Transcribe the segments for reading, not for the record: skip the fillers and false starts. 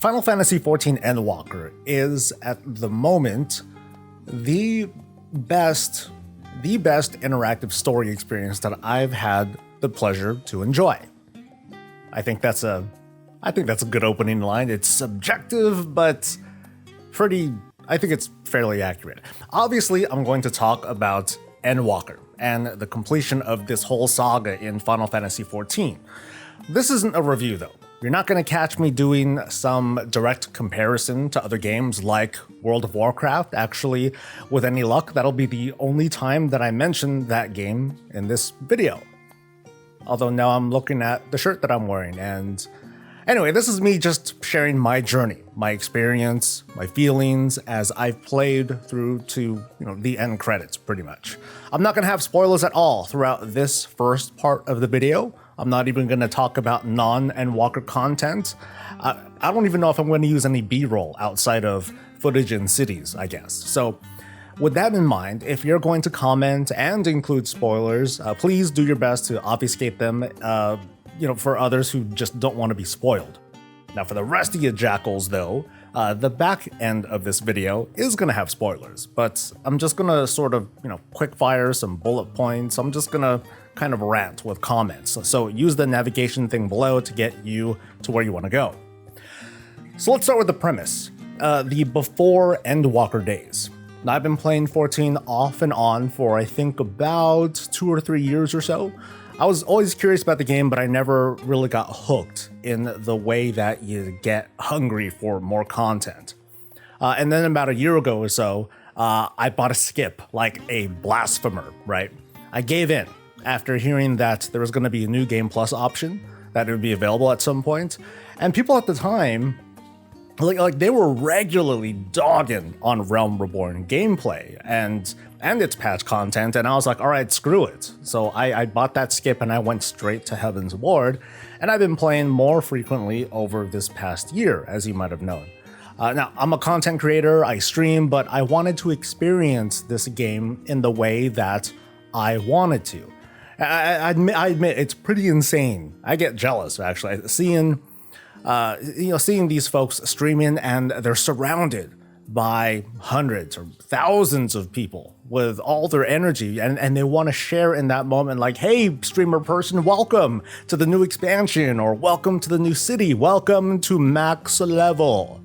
Final Fantasy XIV Endwalker is, at the moment, the best interactive story experience that I've had the pleasure to enjoy. I think that's a good opening line. It's subjective, but I think it's fairly accurate. Obviously, I'm going to talk about Endwalker and the completion of this whole saga in Final Fantasy XIV. This isn't a review, though. You're not going to catch me doing some direct comparison to other games like World of Warcraft. Actually, with any luck, that'll be the only time that I mention that game in this video. Although now I'm looking at the shirt that I'm wearing, and anyway, this is me just sharing my journey, my experience, my feelings as I've played through to, the end credits, pretty much. I'm not going to have spoilers at all throughout this first part of the video. I'm not even going to talk about non-Endwalker content. I don't even know if I'm going to use any B-roll outside of footage in cities, I guess. So with that in mind, if you're going to comment and include spoilers, please do your best to obfuscate them, for others who just don't want to be spoiled. Now, for the rest of you jackals, though, the back end of this video is going to have spoilers, but I'm just going to sort of, quick fire some bullet points. I'm just going to kind of rant with comments. So use the navigation thing below to get you to where you want to go. So let's start with the premise. The before Endwalker days. Now, I've been playing 14 off and on for I think about 2 or 3 years or so. I was always curious about the game, but I never really got hooked in the way that you get hungry for more content. And then about a year ago or so, I bought a skip like a blasphemer, right? I gave in after hearing that there was going to be a new Game Plus option, that it would be available at some point. And people at the time, like they were regularly dogging on Realm Reborn gameplay and its patch content, and I was like, all right, screw it. So I bought that skip and I went straight to Heaven's Ward, and I've been playing more frequently over this past year, as you might have known. Now, I'm a content creator, I stream, but I wanted to experience this game in the way that I wanted to. I admit it's pretty insane. I get jealous, actually, seeing these folks streaming and they're surrounded by hundreds or thousands of people with all their energy, and they want to share in that moment, like, hey, streamer person, welcome to the new expansion, or welcome to the new city, welcome to max level.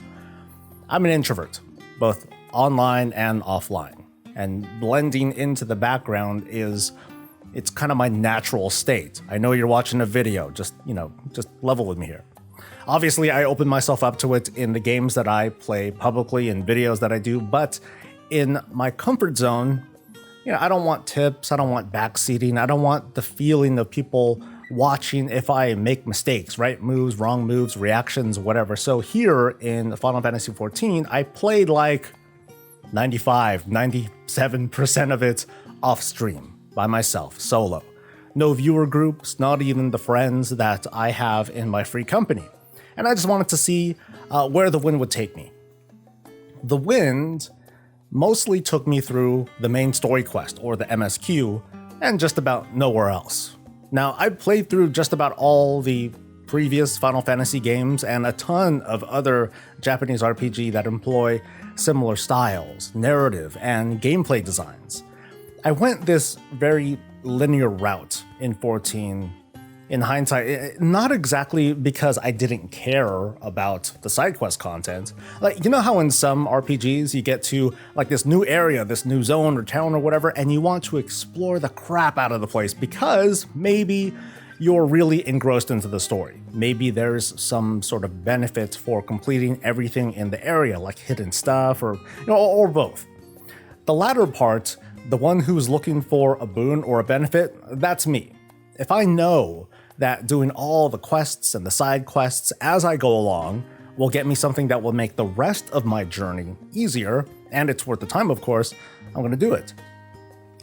I'm an introvert, both online and offline, and blending into the background it's kind of my natural state. I know you're watching a video, just level with me here. Obviously, I open myself up to it in the games that I play publicly and videos that I do, but in my comfort zone, I don't want tips, I don't want backseating, I don't want the feeling of people watching if I make mistakes, right moves, wrong moves, reactions, whatever. So here in Final Fantasy XIV, I played like 97% of it off stream, by myself, solo. No viewer groups, not even the friends that I have in my free company. And I just wanted to see where the wind would take me. The wind mostly took me through the main story quest, or the MSQ, and just about nowhere else. Now, I played through just about all the previous Final Fantasy games and a ton of other Japanese RPG that employ similar styles, narrative, and gameplay designs. I went this very linear route in 14. In hindsight, not exactly because I didn't care about the side quest content. Like, how in some RPGs you get to like this new area, this new zone or town or whatever, and you want to explore the crap out of the place because maybe you're really engrossed into the story. Maybe there's some sort of benefit for completing everything in the area, like hidden stuff or both. The latter part, the one who's looking for a boon or a benefit, that's me. If I know that doing all the quests and the side quests as I go along will get me something that will make the rest of my journey easier, and it's worth the time, of course, I'm going to do it.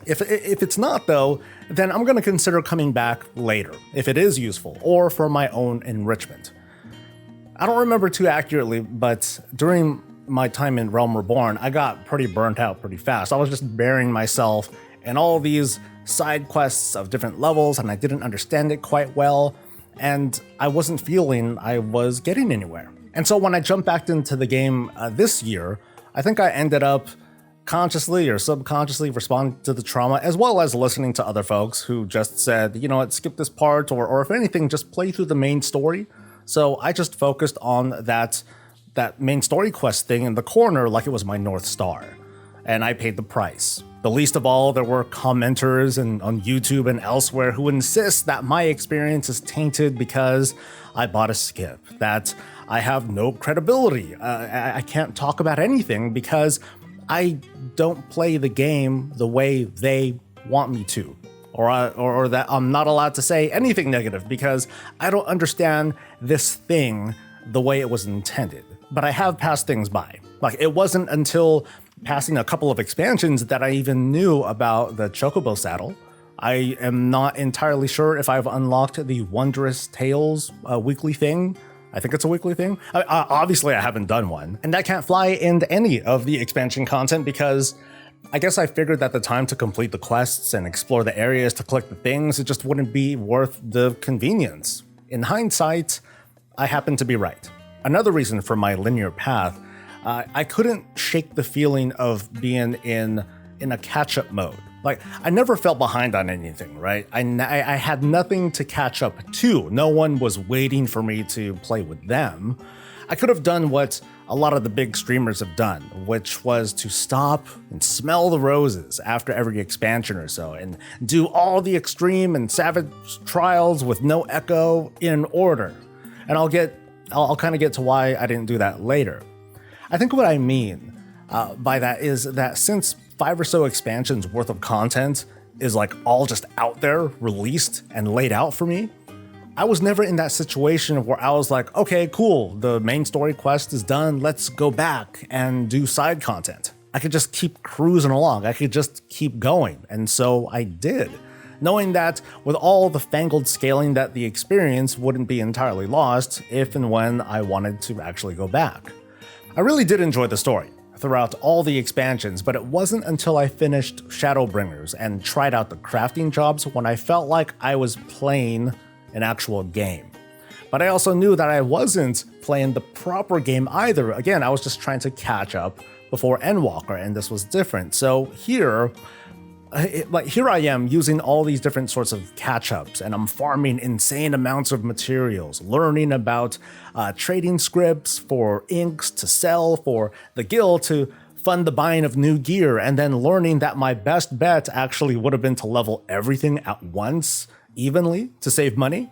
If it's not, though, then I'm going to consider coming back later, if it is useful, or for my own enrichment. I don't remember too accurately, but during my time in Realm Reborn, I got pretty burnt out pretty fast. I was just burying myself in all these side quests of different levels, and I didn't understand it quite well, and I wasn't feeling I was getting anywhere. And so when I jumped back into the game this year, I think I ended up consciously or subconsciously responding to the trauma, as well as listening to other folks who just said, you know what, skip this part, or if anything, just play through the main story. So I just focused on that main story quest thing in the corner like it was my North Star. And I paid the price. The least of all, there were commenters on YouTube and elsewhere who insist that my experience is tainted because I bought a skip, that I have no credibility. I can't talk about anything because I don't play the game the way they want me to, or that I'm not allowed to say anything negative because I don't understand this thing the way it was intended. But I have passed things by. Like, it wasn't until passing a couple of expansions that I even knew about the Chocobo saddle. I am not entirely sure if I've unlocked the Wondrous Tales weekly thing. I think it's a weekly thing. Obviously, I haven't done one. And I can't fly into any of the expansion content because I guess I figured that the time to complete the quests and explore the areas to collect the things, it just wouldn't be worth the convenience. In hindsight, I happen to be right. Another reason for my linear path, I couldn't shake the feeling of being in a catch-up mode. Like, I never felt behind on anything, right? I had nothing to catch up to. No one was waiting for me to play with them. I could have done what a lot of the big streamers have done, which was to stop and smell the roses after every expansion or so and do all the extreme and savage trials with no echo in order. And I'll kind of get to why I didn't do that later. I think what I mean by that is that since 5 or so expansions worth of content is like all just out there, released and laid out for me, I was never in that situation where I was like, okay, cool, the main story quest is done, let's go back and do side content. I could just keep cruising along, I could just keep going, and so I did, knowing that with all the fangled scaling that the experience wouldn't be entirely lost if and when I wanted to actually go back. I really did enjoy the story throughout all the expansions, but it wasn't until I finished Shadowbringers and tried out the crafting jobs when I felt like I was playing an actual game. But I also knew that I wasn't playing the proper game either. Again, I was just trying to catch up before Endwalker, and this was different. So here I am using all these different sorts of catch-ups, and I'm farming insane amounts of materials, learning about trading scripts for inks to sell for the guild to fund the buying of new gear, and then learning that my best bet actually would have been to level everything at once, evenly, to save money.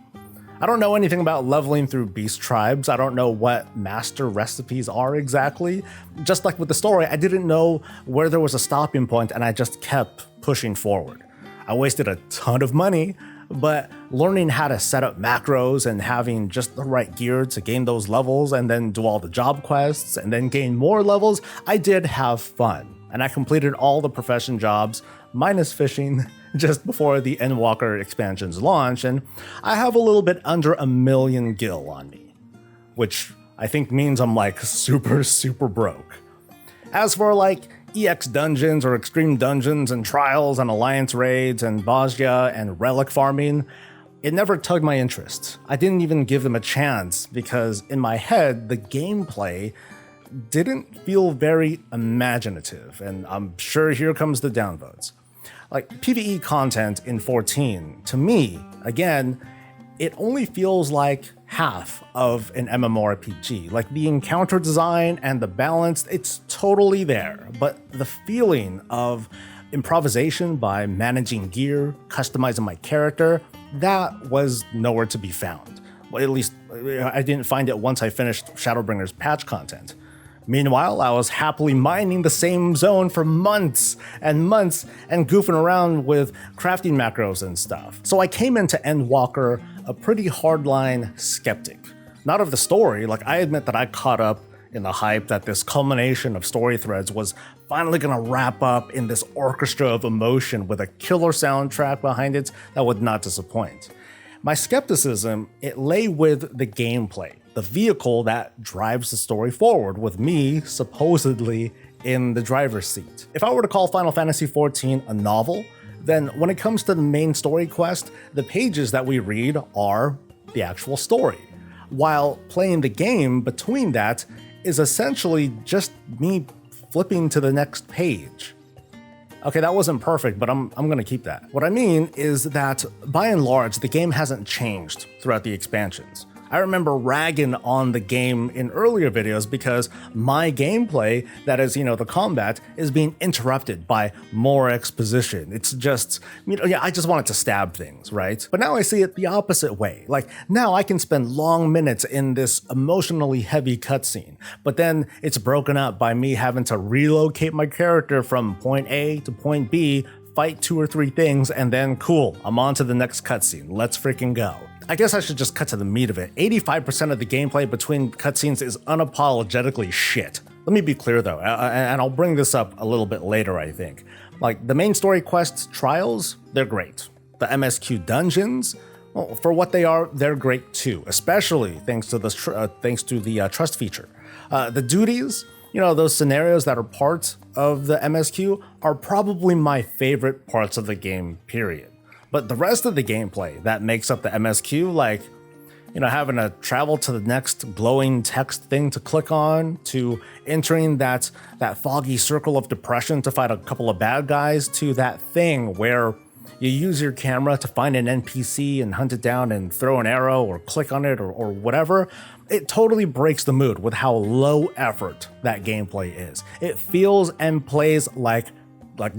I don't know anything about leveling through beast tribes. I don't know what master recipes are exactly. Just like with the story, I didn't know where there was a stopping point, and I just kept pushing forward. I wasted a ton of money, but learning how to set up macros and having just the right gear to gain those levels and then do all the job quests and then gain more levels, I did have fun. And I completed all the profession jobs, minus fishing, just before the Endwalker expansion's launch, and I have a little bit under 1 million gil on me, which I think means I'm like super broke. As for like EX dungeons or extreme dungeons and trials and alliance raids and Bosnia and relic farming, it never tugged my interest. I didn't even give them a chance because in my head, the gameplay didn't feel very imaginative, and I'm sure here comes the downvotes. Like, PvE content in 14, to me, again, it only feels like half of an MMORPG. Like, the encounter design and the balance, it's totally there, but the feeling of improvisation by managing gear, customizing my character, that was nowhere to be found. Well, at least I didn't find it once I finished Shadowbringers patch content. Meanwhile, I was happily mining the same zone for months and goofing around with crafting macros and stuff. So I came into Endwalker a pretty hardline skeptic. Not of the story, like I admit that I caught up in the hype that this culmination of story threads was finally gonna wrap up in this orchestra of emotion with a killer soundtrack behind it that would not disappoint. My skepticism, it lay with the gameplay, the vehicle that drives the story forward, with me supposedly in the driver's seat. If I were to call Final Fantasy XIV a novel, then when it comes to the main story quest, the pages that we read are the actual story. while playing the game between that is essentially just me flipping to the next page. Okay, that wasn't perfect, but I'm gonna keep that. What I mean is that, by and large, the game hasn't changed throughout the expansions. I remember ragging on the game in earlier videos because my gameplay, that is, the combat, is being interrupted by more exposition. It's just, I just wanted to stab things, right? But now I see it the opposite way. Like, now I can spend long minutes in this emotionally heavy cutscene, but then it's broken up by me having to relocate my character from point A to point B, fight 2 or 3 things, and then cool, I'm on to the next cutscene. Let's freaking go. I guess I should just cut to the meat of it. 85% of the gameplay between cutscenes is unapologetically shit. Let me be clear though, and I'll bring this up a little bit later, I think. Like, the main story quests, trials, they're great. The MSQ dungeons, well, for what they are, they're great too, especially thanks to the trust feature. The duties, those scenarios that are part of the MSQ are probably my favorite parts of the game, period. But the rest of the gameplay that makes up the MSQ, like, having to travel to the next glowing text thing to click on, to entering that foggy circle of depression to fight a couple of bad guys, to that thing where you use your camera to find an NPC and hunt it down and throw an arrow or click on it or whatever, it totally breaks the mood with how low effort that gameplay is. It feels and plays like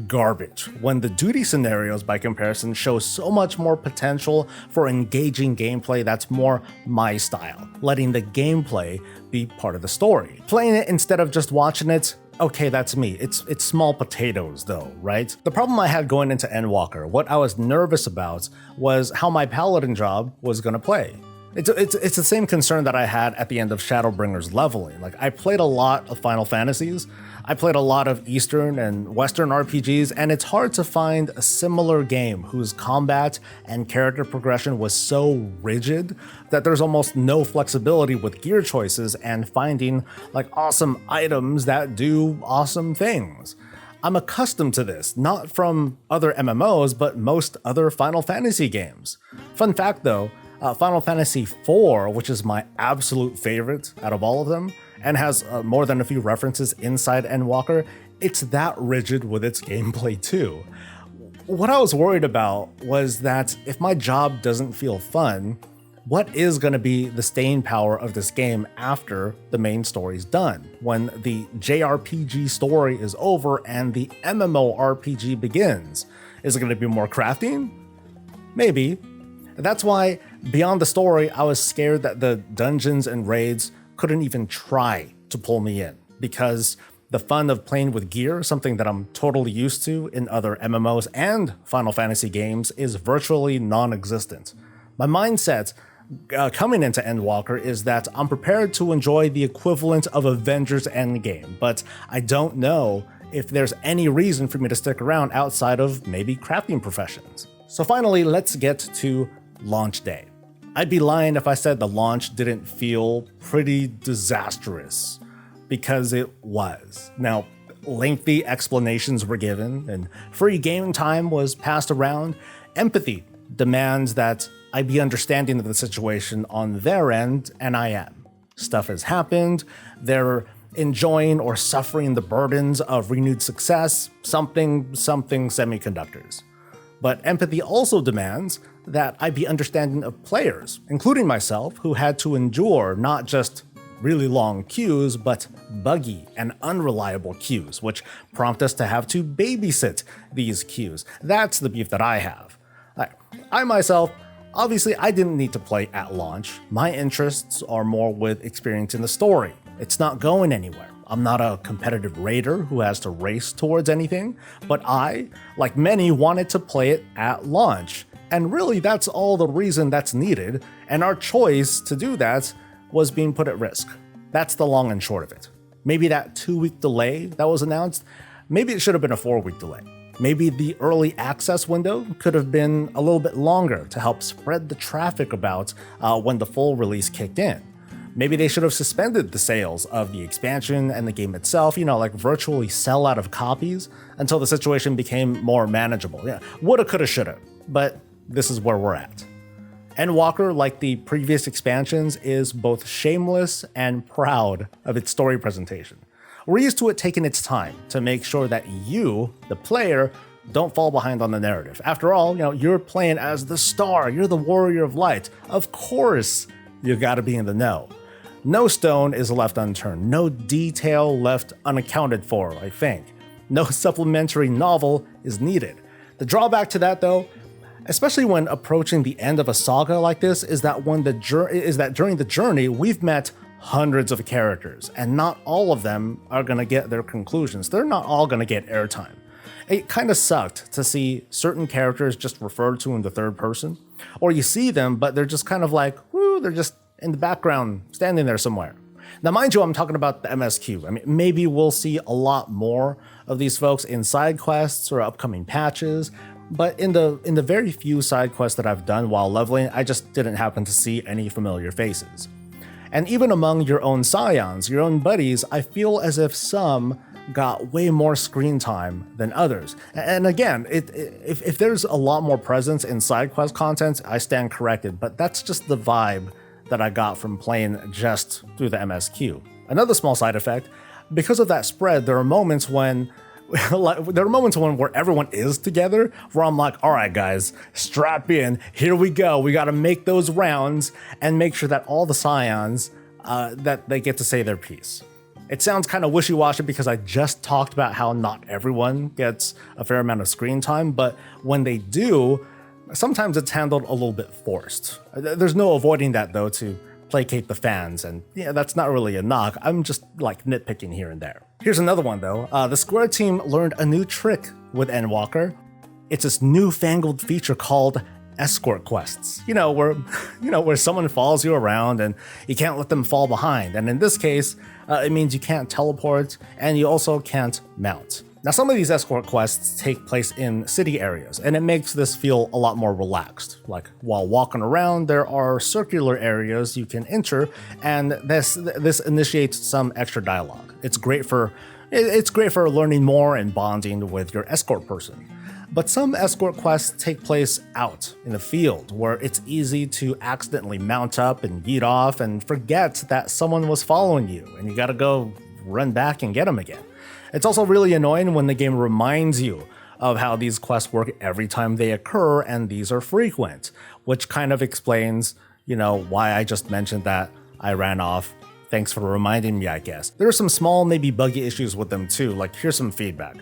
garbage, when the duty scenarios, by comparison, show so much more potential for engaging gameplay that's more my style, letting the gameplay be part of the story. Playing it instead of just watching it, okay, that's me. It's small potatoes though, right? The problem I had going into Endwalker, what I was nervous about, was how my paladin job was gonna play. It's the same concern that I had at the end of Shadowbringer's leveling. Like, I played a lot of Final Fantasies, I played a lot of Eastern and Western RPGs, and it's hard to find a similar game whose combat and character progression was so rigid that there's almost no flexibility with gear choices and finding awesome items that do awesome things. I'm accustomed to this, not from other MMOs, but most other Final Fantasy games. Fun fact though, Final Fantasy IV, which is my absolute favorite out of all of them, and has more than a few references inside Endwalker, it's that rigid with its gameplay too. What I was worried about was that if my job doesn't feel fun, what is going to be the staying power of this game after the main story's done, when the JRPG story is over and the MMORPG begins? Is it going to be more crafting? Maybe. That's why, beyond the story, I was scared that the dungeons and raids couldn't even try to pull me in, because the fun of playing with gear, something that I'm totally used to in other MMOs and Final Fantasy games, is virtually non-existent. My mindset coming into Endwalker is that I'm prepared to enjoy the equivalent of Avengers Endgame, but I don't know if there's any reason for me to stick around outside of maybe crafting professions. So finally, let's get to launch day. I'd be lying if I said the launch didn't feel pretty disastrous, because it was. Now, lengthy explanations were given and free game time was passed around. Empathy demands that I be understanding of the situation on their end, and I am. Stuff has happened, they're enjoying or suffering the burdens of renewed success, something semiconductors. But empathy also demands that I be understanding of players, including myself, who had to endure not just really long queues, but buggy and unreliable queues, which prompt us to have to babysit these queues. That's the beef that I have. I myself, obviously I didn't need to play at launch. My interests are more with experiencing the story. It's not going anywhere. I'm not a competitive raider who has to race towards anything, but I, like many, wanted to play it at launch. And really, that's all the reason that's needed, and our choice to do that was being put at risk. That's the long and short of it. Maybe that 2-week delay that was announced, maybe it should have been a 4-week delay. Maybe the early access window could have been a little bit longer to help spread the traffic about when the full release kicked in. Maybe they should have suspended the sales of the expansion and the game itself, virtually sell out of copies until the situation became more manageable. Yeah, woulda, coulda, shoulda, but this is where we're at. Endwalker, like the previous expansions, is both shameless and proud of its story presentation. We're used to it taking its time to make sure that you, the player, don't fall behind on the narrative. After all, you're playing as the star, you're the warrior of light. Of course, you gotta be in the know. No stone is left unturned, no detail left unaccounted for, I think. No supplementary novel is needed. The drawback to that, though, especially when approaching the end of a saga like this, is that during the journey, we've met hundreds of characters, and not all of them are gonna get their conclusions. They're not all gonna get airtime. It kind of sucked to see certain characters just referred to in the third person, or you see them, but they're just kind of like, whoo, they're just in the background, standing there somewhere. Now, mind you, I'm talking about the MSQ. I mean, maybe we'll see a lot more of these folks in side quests or upcoming patches, but in the very few side quests that I've done while leveling, I just didn't happen to see any familiar faces. And even among your own scions, your own buddies, I feel as if some got way more screen time than others. And again, if there's a lot more presence in side quest content, I stand corrected, but that's just the vibe that I got from playing just through the MSQ. Another small side effect, because of that spread, there are moments when where everyone is together, where I'm like, all right, guys, strap in, here we go. We got to make those rounds and make sure that all the scions, that they get to say their piece. It sounds kind of wishy-washy because I just talked about how not everyone gets a fair amount of screen time, but when they do, sometimes it's handled a little bit forced. There's no avoiding that, though, to placate the fans, and yeah, that's not really a knock. I'm just like nitpicking here and there. Here's another one, though. The Square team learned a new trick with Endwalker. It's this newfangled feature called escort quests. Where someone follows you around and you can't let them fall behind. And in this case, it means you can't teleport and you also can't mount. Now, some of these escort quests take place in city areas, and it makes this feel a lot more relaxed. Like, while walking around, there are circular areas you can enter, and this initiates some extra dialogue. It's great for learning more and bonding with your escort person. But some escort quests take place out in the field, where it's easy to accidentally mount up and yeet off and forget that someone was following you, and you gotta go run back and get them again. It's also really annoying when the game reminds you of how these quests work every time they occur, and these are frequent, which kind of explains, why I just mentioned that I ran off. Thanks for reminding me, I guess. There are some small, maybe buggy issues with them too, like here's some feedback.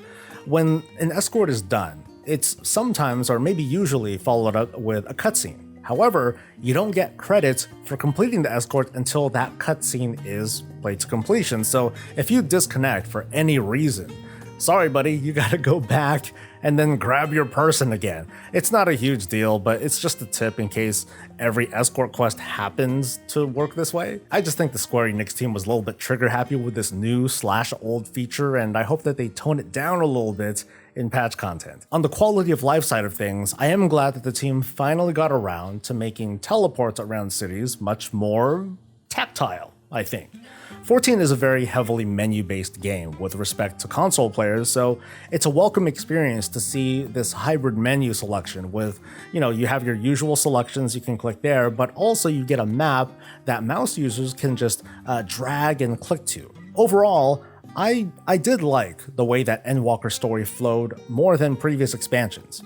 When an escort is done, it's sometimes or maybe usually followed up with a cutscene. However, you don't get credits for completing the escort until that cutscene is played to completion. So if you disconnect for any reason, sorry buddy, you gotta go back and then grab your person again. It's not a huge deal, but it's just a tip in case every escort quest happens to work this way. I just think the Square Enix team was a little bit trigger happy with this new/old feature, and I hope that they tone it down a little bit in patch content. On the quality of life side of things, I am glad that the team finally got around to making teleports around cities much more tactile, I think. 14 is a very heavily menu-based game with respect to console players, so it's a welcome experience to see this hybrid menu selection with, you have your usual selections you can click there, but also you get a map that mouse users can just drag and click to. Overall, I did like the way that Endwalker story flowed more than previous expansions.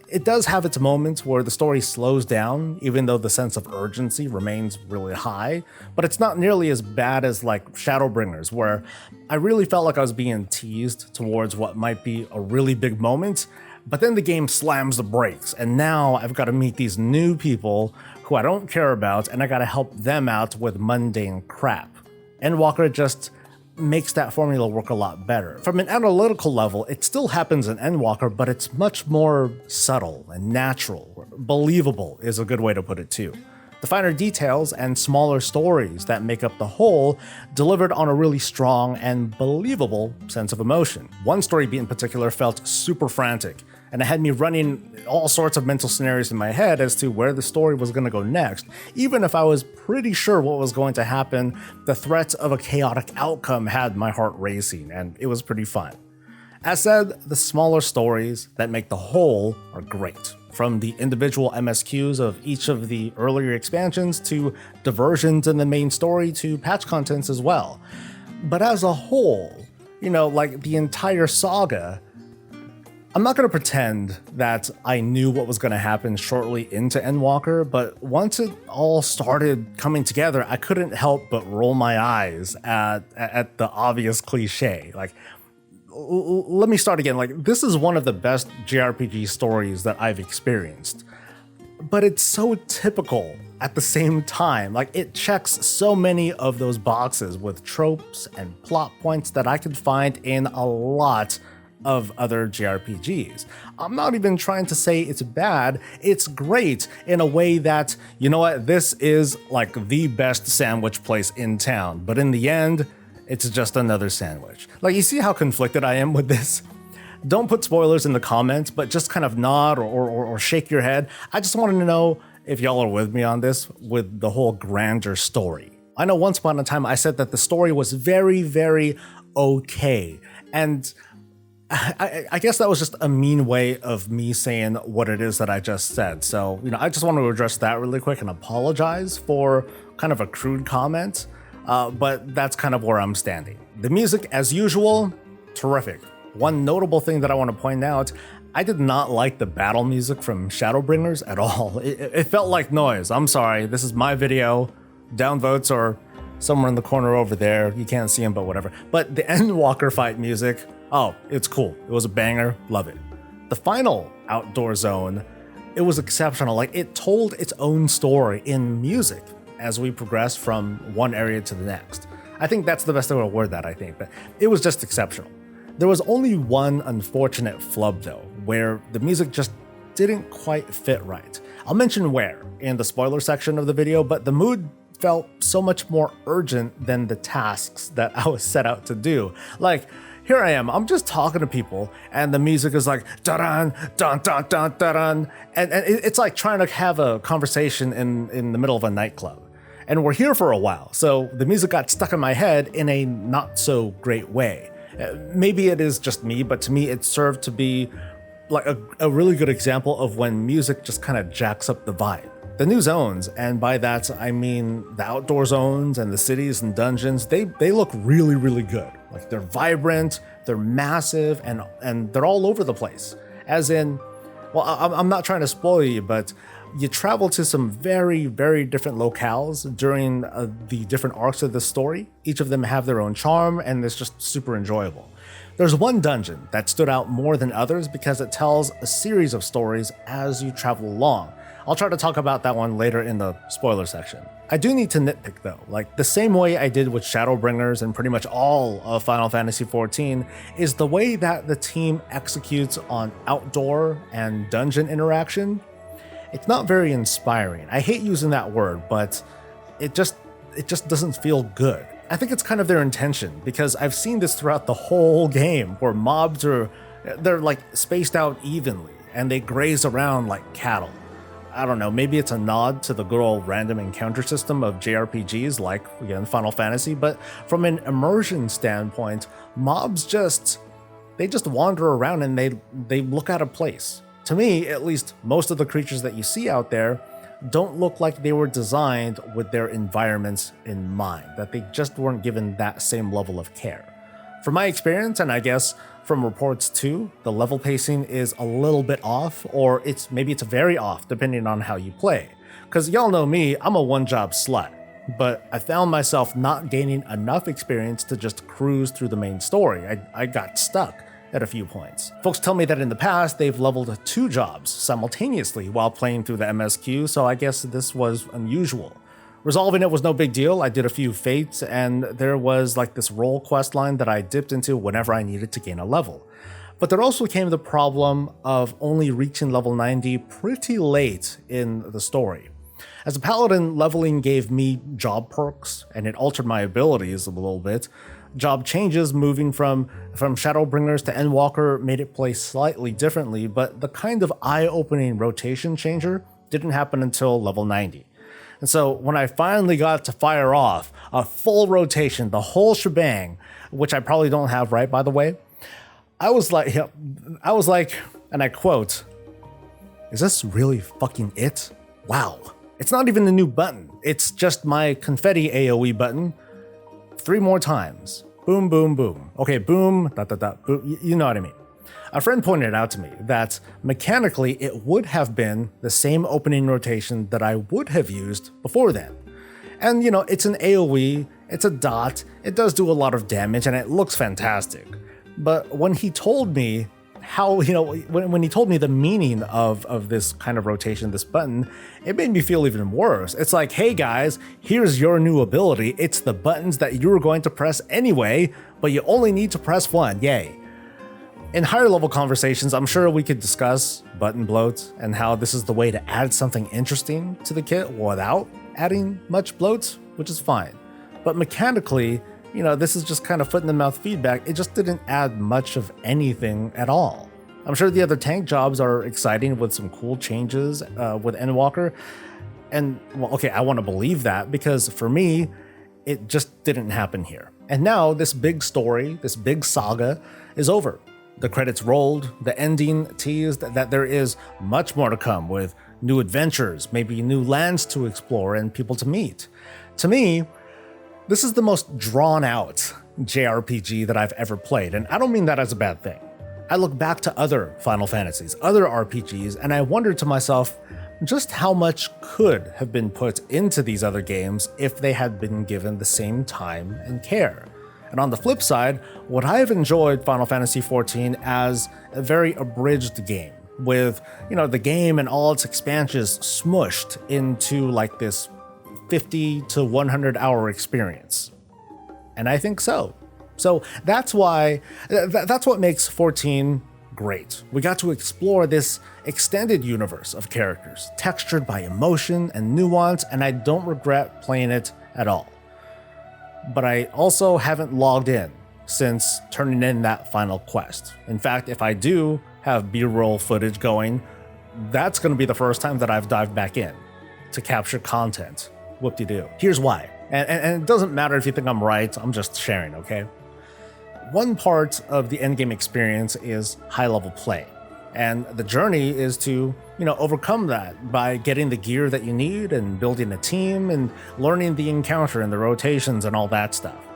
It does have its moments where the story slows down, even though the sense of urgency remains really high, but it's not nearly as bad as like Shadowbringers, where I really felt like I was being teased towards what might be a really big moment, but then the game slams the brakes, and now I've got to meet these new people who I don't care about, and I got to help them out with mundane crap. Endwalker just makes that formula work a lot better. From an analytical level, it still happens in Endwalker, but it's much more subtle and natural. Believable is a good way to put it too. The finer details and smaller stories that make up the whole delivered on a really strong and believable sense of emotion. One story beat in particular felt super frantic, and it had me running all sorts of mental scenarios in my head as to where the story was going to go next. Even if I was pretty sure what was going to happen, the threat of a chaotic outcome had my heart racing, and it was pretty fun. As said, the smaller stories that make the whole are great. from the individual MSQs of each of the earlier expansions to diversions in the main story to patch contents as well. But as a whole, you know, like the entire saga, I'm not going to pretend that I knew what was going to happen shortly into Endwalker, but once it all started coming together, I couldn't help but roll my eyes at the obvious cliche. Like, let me start again. Like, this is one of the best JRPG stories that I've experienced, but it's so typical at the same time. Like, it checks so many of those boxes with tropes and plot points that I could find in a lot of other JRPGs. I'm not even trying to say it's bad, it's great in a way that, you know what, this is like the best sandwich place in town, but in the end, it's just another sandwich. Like, you see how conflicted I am with this? Don't put spoilers in the comments, but just kind of nod or shake your head. I just wanted to know if y'all are with me on this, with the whole grander story. I know once upon a time I said that the story was very, very okay, and I guess that was just a mean way of me saying what it is that I just said. So, you know, I just want to address that really quick and apologize for kind of a crude comment, but that's kind of where I'm standing. The music, as usual, terrific. One notable thing that I want to point out, I did not like the battle music from Shadowbringers at all. It felt like noise. I'm sorry, this is my video. Downvotes are somewhere in the corner over there. You can't see them, but whatever. But the Endwalker fight music, oh, it's cool. It was a banger. Love it. The final outdoor zone, it was exceptional. Like, it told its own story in music as we progressed from one area to the next. I think that's the best way to word that, I think. But it was just exceptional. There was only one unfortunate flub, though, where the music just didn't quite fit right. I'll mention where in the spoiler section of the video, but the mood felt so much more urgent than the tasks that I was set out to do. Like, here I am, I'm just talking to people, and the music is like, da-dun, dun, dun, dun, dun, and it's like trying to have a conversation in the middle of a nightclub. And we're here for a while, so the music got stuck in my head in a not so great way. Maybe it is just me, but to me it served to be like a really good example of when music just kind of jacks up the vibe. The new zones, and by that I mean the outdoor zones and the cities and dungeons, they look really, really good. Like, they're vibrant, they're massive, and they're all over the place. As in, well, I'm not trying to spoil you, but you travel to some very, very different locales during the different arcs of the story. Each of them have their own charm, and it's just super enjoyable. There's one dungeon that stood out more than others because it tells a series of stories as you travel along. I'll try to talk about that one later in the spoiler section. I do need to nitpick though, like the same way I did with Shadowbringers and pretty much all of Final Fantasy XIV, is the way that the team executes on outdoor and dungeon interaction. It's not very inspiring. I hate using that word, but it just doesn't feel good. I think it's kind of their intention, because I've seen this throughout the whole game where mobs they're like spaced out evenly and they graze around like cattle. I don't know, maybe it's a nod to the good old random encounter system of JRPGs like, again, Final Fantasy, but from an immersion standpoint, mobs just wander around and they look out of place. To me, at least, most of the creatures that you see out there don't look like they were designed with their environments in mind, that they just weren't given that same level of care. From my experience, and I guess from reports too, the level pacing is a little bit off, or maybe it's very off depending on how you play. Because y'all know me, I'm a one-job slut, but I found myself not gaining enough experience to just cruise through the main story. I got stuck at a few points. Folks tell me that in the past they've leveled 2 jobs simultaneously while playing through the MSQ, so I guess this was unusual. Resolving it was no big deal. I did a few fates, and there was like this role quest line that I dipped into whenever I needed to gain a level. But there also came the problem of only reaching level 90 pretty late in the story. As a paladin, leveling gave me job perks, and it altered my abilities a little bit. Job changes moving from Shadowbringers to Endwalker made it play slightly differently, but the kind of eye-opening rotation changer didn't happen until level 90. And so when I finally got to fire off a full rotation, the whole shebang, which I probably don't have right, by the way, I was like, and I quote, is this really fucking it? Wow. It's not even a new button. It's just my confetti AoE button 3 more times. Boom, boom, boom. Okay, boom, dot, dot, dot, boom. You know what I mean. A friend pointed out to me that mechanically it would have been the same opening rotation that I would have used before then. And you know, it's an AoE, it's a dot, it does do a lot of damage and it looks fantastic. But when he told me how, you know, when he told me the meaning of this kind of rotation, this button, it made me feel even worse. It's like, hey guys, here's your new ability. It's the buttons that you were going to press anyway, but you only need to press one, yay. In higher level conversations, I'm sure we could discuss button bloat and how this is the way to add something interesting to the kit without adding much bloat, which is fine. But mechanically, you know, this is just kind of foot in the mouth feedback. It just didn't add much of anything at all. I'm sure the other tank jobs are exciting with some cool changes with Endwalker. And well, okay, I want to believe that because for me, it just didn't happen here. And now this big story, this big saga is over. The credits rolled, the ending teased that there is much more to come with new adventures, maybe new lands to explore and people to meet. To me, this is the most drawn out JRPG that I've ever played, and I don't mean that as a bad thing. I look back to other Final Fantasies, other RPGs, and I wonder to myself just how much could have been put into these other games if they had been given the same time and care. And on the flip side, would I have enjoyed Final Fantasy XIV as a very abridged game with, you know, the game and all its expansions smushed into like this 50 to 100 hour experience? And I think so. So that's why, that's what makes 14 great. We got to explore this extended universe of characters, textured by emotion and nuance, and I don't regret playing it at all. But I also haven't logged in since turning in that final quest. In fact, if I do have B-roll footage going, that's going to be the first time that I've dived back in to capture content. Whoop-de-doo. Here's why. And it doesn't matter if you think I'm right, I'm just sharing, okay? One part of the endgame experience is high-level play. And the journey is to, you know, overcome that by getting the gear that you need and building a team and learning the encounter and the rotations and all that stuff.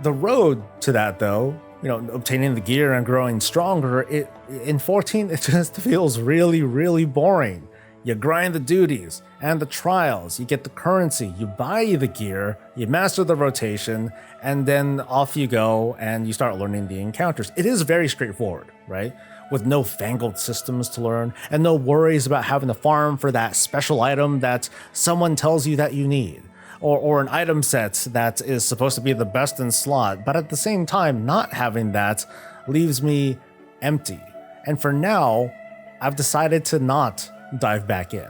The road to that, though, you know, obtaining the gear and growing stronger, in 14, it just feels really, really boring. You grind the duties and the trials, you get the currency, you buy the gear, you master the rotation, and then off you go and you start learning the encounters. It is very straightforward, right? With no fangled systems to learn and no worries about having to farm for that special item that someone tells you that you need, or an item set that is supposed to be the best in slot, but at the same time, not having that leaves me empty. And for now, I've decided to not dive back in.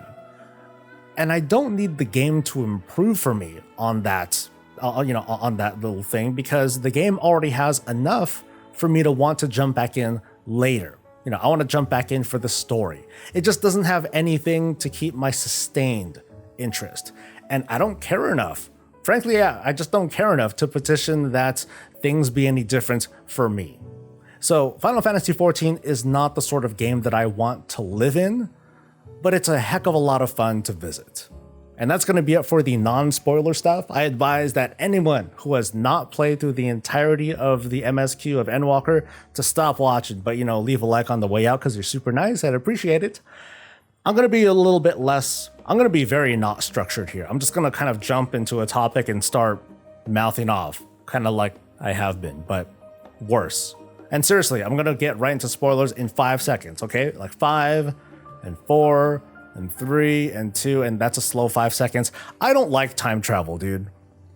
And I don't need the game to improve for me on that, on that little thing, because the game already has enough for me to want to jump back in later. You know, I want to jump back in for the story. It just doesn't have anything to keep my sustained interest. And I don't care enough. Frankly, yeah, I just don't care enough to petition that things be any different for me. So Final Fantasy XIV is not the sort of game that I want to live in, but it's a heck of a lot of fun to visit. And that's going to be it for the non-spoiler stuff. I advise that anyone who has not played through the entirety of the MSQ of Endwalker to stop watching, but, you know, leave a like on the way out because you're super nice. I'd appreciate it. I'm going to be a little bit less, I'm going to be very not structured here. I'm just going to kind of jump into a topic and start mouthing off, kind of like I have been, but worse. And seriously, I'm going to get right into spoilers in 5 seconds, okay? Like 5 and 4 and 3 and 2, and that's a slow 5 seconds. I don't like time travel, dude.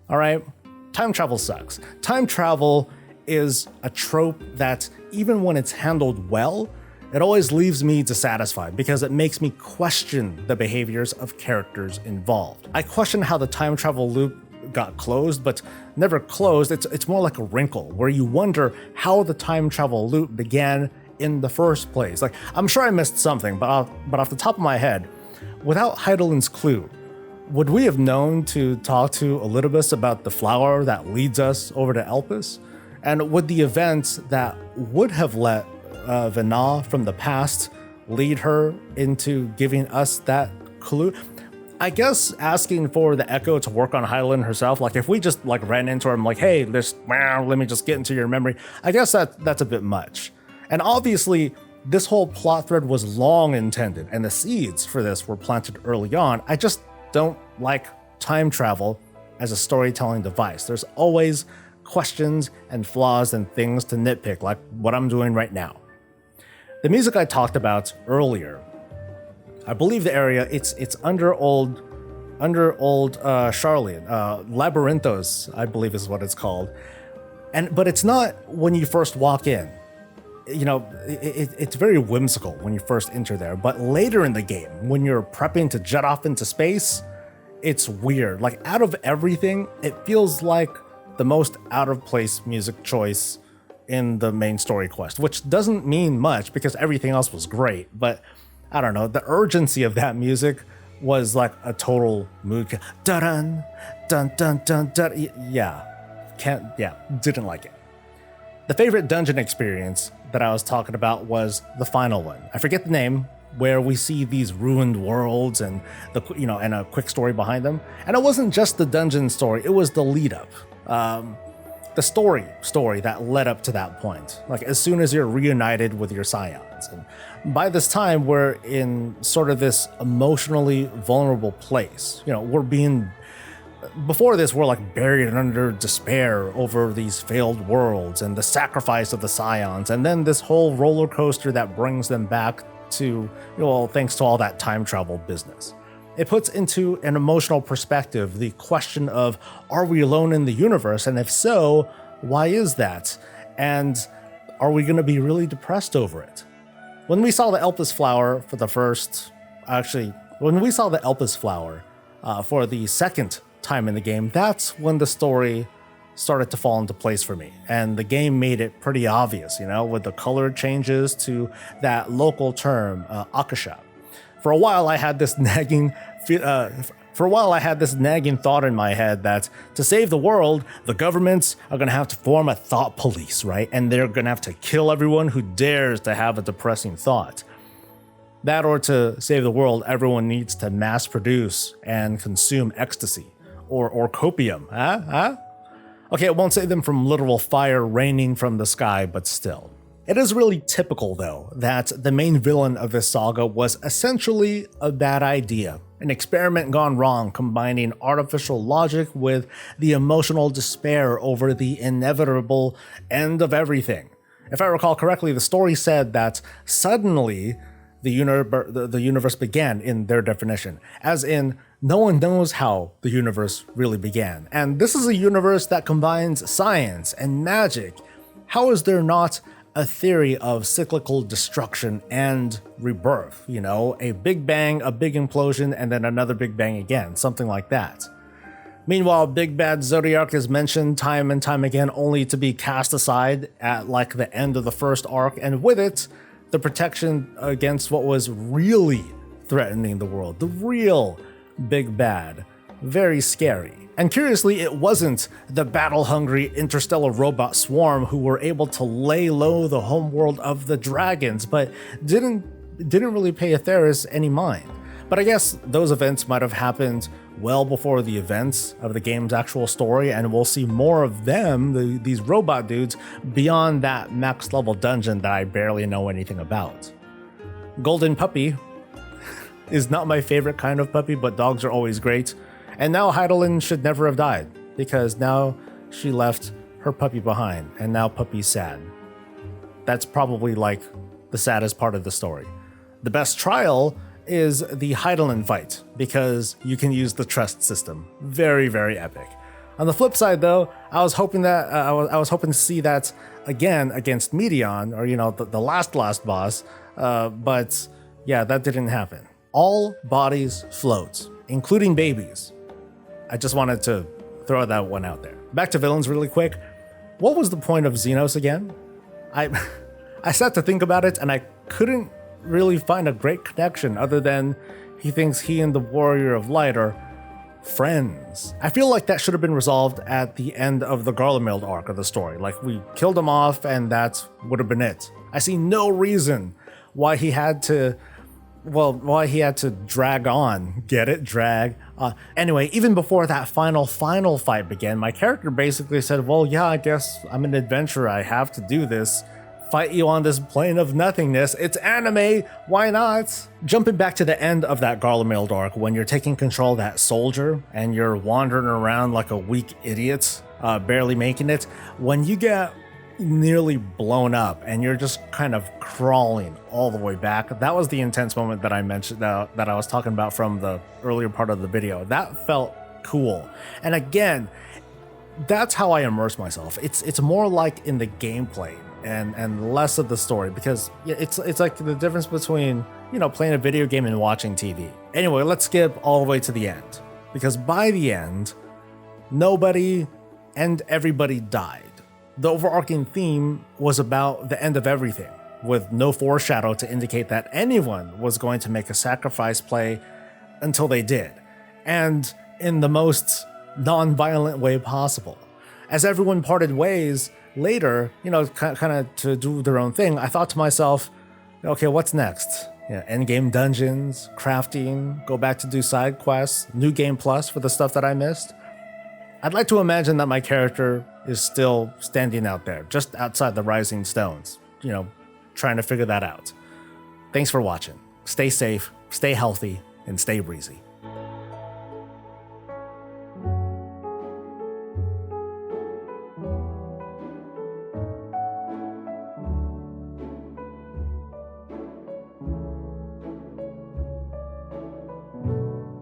All right? Time travel sucks. Time travel is a trope that, even when it's handled well, it always leaves me dissatisfied because it makes me question the behaviors of characters involved. I question how the time travel loop got closed, but never closed. It's more like a wrinkle where you wonder how the time travel loop began in the first place. Like, I'm sure I missed something, but off the top of my head, without Heidelin's clue, would we have known to talk to Elidibus about the flower that leads us over to Elpis? And would the event that would have let Vana from the past lead her into giving us that clue. I guess asking for the Echo to work on Hydaelyn herself, like if we just like ran into her and like, hey, let me just get into your memory, I guess that's a bit much. And obviously, this whole plot thread was long intended, and the seeds for this were planted early on. I just don't like time travel as a storytelling device. There's always questions and flaws and things to nitpick, like what I'm doing right now. The music I talked about earlier, I believe the area, it's under old Charlian, Labyrinthos, I believe is what it's called. But it's not when you first walk in. You know, it's very whimsical when you first enter there, but later in the game, when you're prepping to jet off into space, it's weird. Like, out of everything, it feels like the most out of place music choice in the main story quest, which doesn't mean much because everything else was great. But I don't know, the urgency of that music was like a total mood. Dun dun dun dun dun. Didn't like it. The favorite dungeon experience that I was talking about was the final one. I forget the name, where we see these ruined worlds and and a quick story behind them. And it wasn't just the dungeon story; it was the lead up, the story that led up to that point. Like as soon as you're reunited with your scions, and by this time we're in sort of this emotionally vulnerable place. Before this, we're like buried under despair over these failed worlds and the sacrifice of the scions, and then this whole roller coaster that brings them back to, thanks to all that time travel business. It puts into an emotional perspective the question of, are we alone in the universe? And if so, why is that? And are we going to be really depressed over it? When we saw the Elpis flower for the second time in the game, that's when the story started to fall into place for me. And the game made it pretty obvious, with the color changes to that local term, Akasha. For a while, I had this nagging thought in my head that to save the world, the governments are going to have to form a thought police, right? And they're going to have to kill everyone who dares to have a depressing thought. That, or to save the world, everyone needs to mass produce and consume ecstasy or copium. Okay, it won't save them from literal fire raining from the sky, but still. It is really typical, though, that the main villain of this saga was essentially a bad idea, an experiment gone wrong, combining artificial logic with the emotional despair over the inevitable end of everything. If I recall correctly, the story said that suddenly the universe began, in their definition, as in no one knows how the universe really began. And this is a universe that combines science and magic. How is there not a theory of cyclical destruction and rebirth? A big bang, a big implosion, and then another big bang again, something like that. Meanwhile, Big Bad Zodiac is mentioned time and time again, only to be cast aside at like the end of the first arc, and with it, the protection against what was really threatening the world, the real big bad. Very scary. And curiously, it wasn't the battle-hungry interstellar robot swarm who were able to lay low the homeworld of the dragons, but didn't really pay Atheris any mind. But I guess those events might have happened well before the events of the game's actual story, and we'll see more of them, these robot dudes, beyond that max level dungeon that I barely know anything about. Golden Puppy is not my favorite kind of puppy, but dogs are always great. And now Hydaelyn should never have died, because now she left her puppy behind, and now Puppy's sad. That's probably like the saddest part of the story. The best trial is the Hydaelyn fight, because you can use the trust system. Very, very epic. On the flip side, though, I was hoping to see that again against Medion, or the last boss. But yeah, that didn't happen. All bodies float, including babies. I just wanted to throw that one out there. Back to villains really quick. What was the point of Xenos again? I sat to think about it, and I couldn't really find a great connection other than he thinks he and the Warrior of Light are friends. I feel like that should have been resolved at the end of the Garlemald arc of the story. Like, we killed him off and that would have been it. I see no reason why he had to drag on. Get it? Drag. Anyway, even before that final fight began, my character basically said, well, yeah, I guess I'm an adventurer. I have to do this. Fight you on this plane of nothingness. It's anime. Why not? Jumping back to the end of that Garlemald arc, when you're taking control of that soldier and you're wandering around like a weak idiot, barely making it, when you get nearly blown up and you're just kind of crawling all the way back, that was the intense moment that I mentioned, that I was talking about from the earlier part of the video. That felt cool. And again, that's how I immerse myself. It's more like in the gameplay and less of the story, because it's like the difference between, you know, playing a video game and watching TV. Anyway, let's skip all the way to the end, because by the end, nobody and everybody died. The overarching theme was about the end of everything, with no foreshadow to indicate that anyone was going to make a sacrifice play until they did, and in the most non-violent way possible. As everyone parted ways later, you know, kind of to do their own thing, I thought to myself, okay, what's next? Yeah, endgame dungeons, crafting, go back to do side quests, new game plus for the stuff that I missed. I'd like to imagine that my character is still standing out there, just outside the Rising Stones, you know, trying to figure that out. Thanks for watching. Stay safe, stay healthy, and stay breezy.